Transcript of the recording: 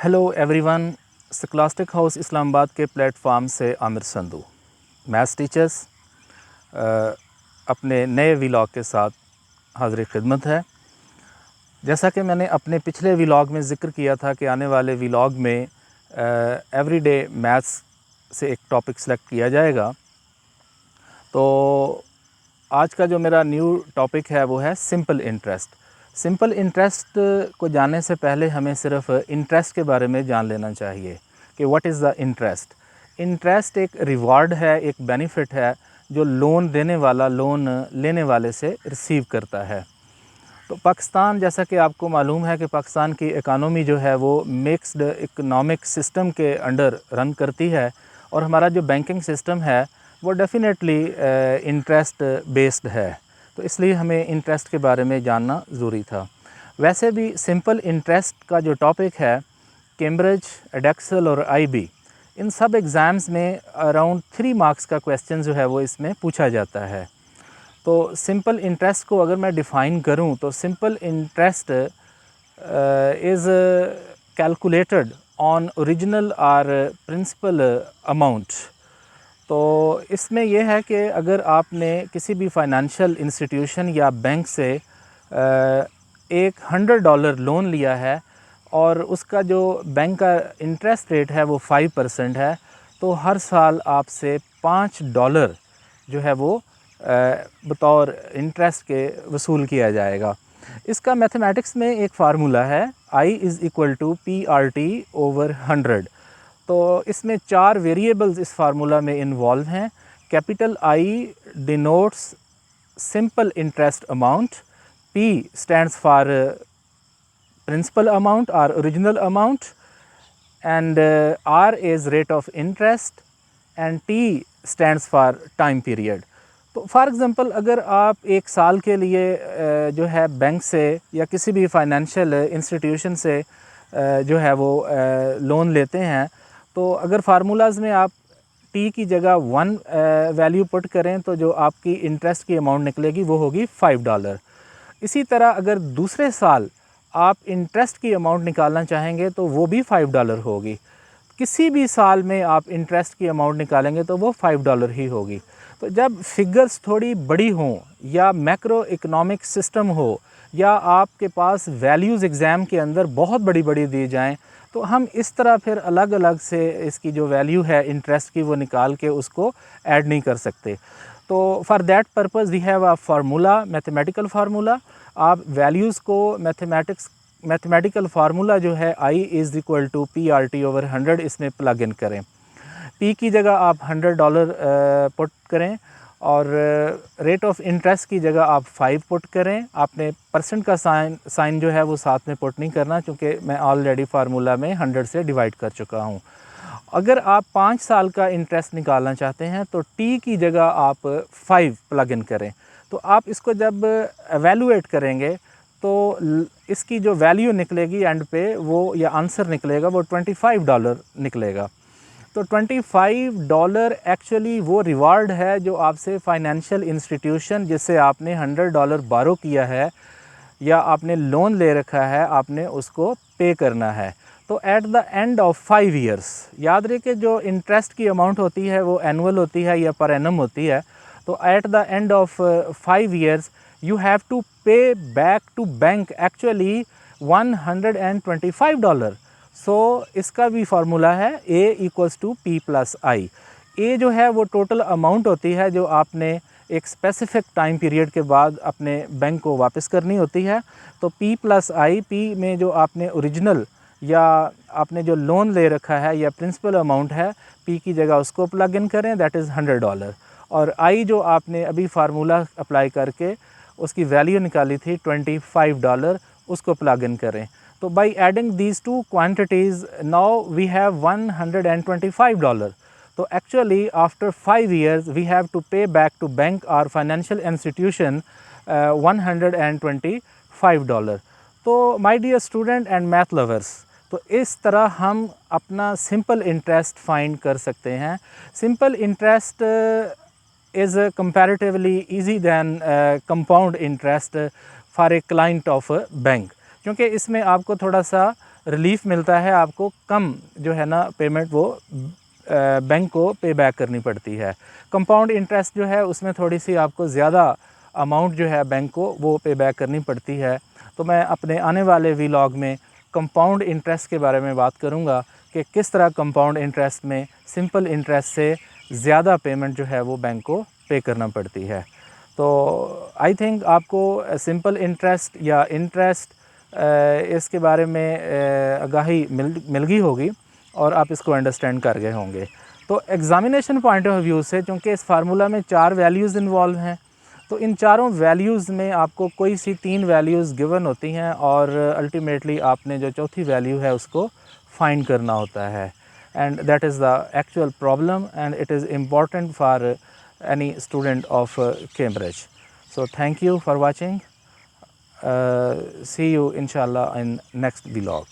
Hello everyone, scholastic house Islamabad के platform से Aamir Sandhu maths teachers अपने नए व्लॉग के साथ हाज़िर खिदमत है। जैसा कि मैंने अपने पिछले व्लॉग में ज़िक्र किया था कि आने वाले व्लॉग में एवरीडे मैथ्स से एक टॉपिक सेलेक्ट किया जाएगा। तो आज का जो मेरा न्यू टॉपिक है वो है सिंपल इंटरेस्ट। सिंपल इंटरेस्ट को जानने से पहले हमें सिर्फ इंटरेस्ट के बारे में जान लेना चाहिए कि what is the interest. Interest एक रिवार्ड है, एक बेनिफिट है जो लोन देने वाला लोन लेने वाले से रिसीव करता है। तो पाकिस्तान, जैसा कि आपको मालूम है कि पाकिस्तान की इकानमी जो है वो मिक्स्ड इकोनॉमिक सिस्टम के अंडर रन करती है और हमारा जो बैंकिंग सिस्टम है वो डेफिनेटली इंटरेस्ट बेस्ड है। तो इसलिए हमें इंटरेस्ट के बारे में जानना ज़रूरी था। वैसे भी सिंपल इंटरेस्ट का जो टॉपिक है कैम्ब्रिज, एडेक्सल और आईबी, इन सब एग्ज़ाम्स में अराउंड 3 मार्क्स का क्वेश्चन जो है वो इसमें पूछा जाता है। तो सिंपल इंटरेस्ट को अगर मैं डिफ़ाइन करूं तो simple interest is calculated on original और प्रिंसिपल अमाउंट। तो इसमें यह है कि अगर आपने किसी भी फाइनेंशियल इंस्टीट्यूशन या बैंक से एक $100 लोन लिया है और उसका जो बैंक का इंटरेस्ट रेट है वो 5% है, तो हर साल आपसे $5 जो है वो बतौर इंटरेस्ट के वसूल किया जाएगा। इसका मैथमेटिक्स में एक फार्मूला है I = PRT/100। तो इसमें 4 वेरिएबल्स इस फार्मूला में इन्वॉल्व हैं। Capital I denotes simple interest amount, P stands for principal amount और original amount, and R is rate of interest and T stands for time period. तो for example अगर आप एक साल के लिए जो है बैंक से या किसी भी फाइनेंशियल इंस्टीट्यूशन से जो है वो लोन लेते हैं, तो अगर फार्मूलाज़ में आप T की जगह 1 वैल्यू पुट करें तो जो आपकी इंटरेस्ट की अमाउंट निकलेगी वो होगी $5। इसी तरह अगर दूसरे साल आप इंटरेस्ट की अमाउंट निकालना चाहेंगे तो वो भी $5 होगी। किसी भी साल में आप इंटरेस्ट की अमाउंट निकालेंगे तो वो $5 ही होगी। तो जब फिगर्स थोड़ी बड़ी हों या मैक्रो इकोनॉमिक सिस्टम हो या आपके पास वैल्यूज़ एग्ज़ाम के अंदर बहुत बड़ी बड़ी दी जाएं, तो हम इस तरह फिर अलग अलग से इसकी जो वैल्यू है इंटरेस्ट की वो निकाल के उसको ऐड नहीं कर सकते। तो for that purpose we have a formula, mathematical formula. आप वैल्यूज़ को मैथमेटिकल फार्मूला जो है I = PRT/100 इसमें प्लग इन करें। P की जगह आप $100 पुट करें और रेट ऑफ इंटरेस्ट की जगह आप 5 पुट करें। आपने परसेंट का साइन जो है वो साथ में पुट नहीं करना, क्योंकि मैं ऑलरेडी फार्मूला में 100 से डिवाइड कर चुका हूँ। अगर आप 5 साल का इंटरेस्ट निकालना चाहते हैं तो T की जगह आप 5 प्लग इन करें। तो आप इसको जब एवेलुएट करेंगे तो इसकी जो वैल्यू निकलेगी एंड पे वो या आंसर निकलेगा वो $25 निकलेगा। तो $25 एक्चुअली वो रिवार्ड है जो आपसे फाइनेंशियल इंस्टीट्यूशन जिससे आपने $100 बारो किया है या आपने लोन ले रखा है, आपने उसको पे करना है। तो at the end of 5 years, याद रहे कि जो इंटरेस्ट की अमाउंट होती है वो एनुअल होती है या पर एनम होती है। तो at the end of 5 years you have to pay back to bank actually $125। सो इसका भी फार्मूला है A = P+I। A जो है वो टोटल अमाउंट होती है जो आपने एक स्पेसिफिक टाइम पीरियड के बाद अपने बैंक को वापस करनी होती है। तो P+I, P में जो आपने ओरिजिनल या आपने जो लोन ले रखा है या प्रिंसिपल अमाउंट है, P की जगह उसको प्लग इन करें, दैट इज़ $100। और I जो आपने अभी फार्मूला अप्लाई करके उसकी वैल्यू निकाली थी $25, उसको प्लग इन करें। तो by adding these two quantities now we have $125। तो actually after 5 years we have to pay back to bank और फाइनेंशियल इंस्टीट्यूशन $125। तो my dear student and math lovers, तो इस तरह हम अपना सिंपल इंटरेस्ट फाइंड कर सकते हैं। Simple interest is comparatively easy than compound interest for a client of a bank, क्योंकि इसमें आपको थोड़ा सा ریلیف ملتا ہے آپ کو کم جو ہے نا پیمنٹ وہ بینک کو پے بیک کرنی پڑتی ہے. کمپاؤنڈ انٹرسٹ جو ہے اس میں تھوڑی سی آپ کو زیادہ اماؤنٹ جو ہے بینک کو وہ پے بیک کرنی پڑتی ہے. تو میں اپنے آنے والے ویلاگ میں کمپاؤنڈ انٹرسٹ کے بارے میں بات کروں گا کہ کس طرح کمپاؤنڈ انٹرسٹ میں سمپل انٹرسٹ سے زیادہ پیمنٹ جو ہے وہ بینک کو پے کرنا پڑتی ہے. تو آئی تھنک آپ کو سمپل انٹرسٹ یا انٹرسٹ اس کے بارے میں آگاہی مل گئی ہوگی اور آپ اس کو انڈرسٹینڈ کر گئے ہوں گے. تو ایگزامینیشن پوائنٹ آف ویو سے چونکہ اس فارمولہ میں 4 ویلیوز انوالو ہیں تو ان چاروں ویلیوز میں آپ کو کوئی سی 3 ویلیوز گیون ہوتی ہیں اور الٹیمیٹلی آپ نے جو چوتھی ویلیو ہے اس کو فائنڈ کرنا ہوتا ہے. And that is the actual problem and it is important for any student of Cambridge. So thank you for watching. See you inshallah in next vlog.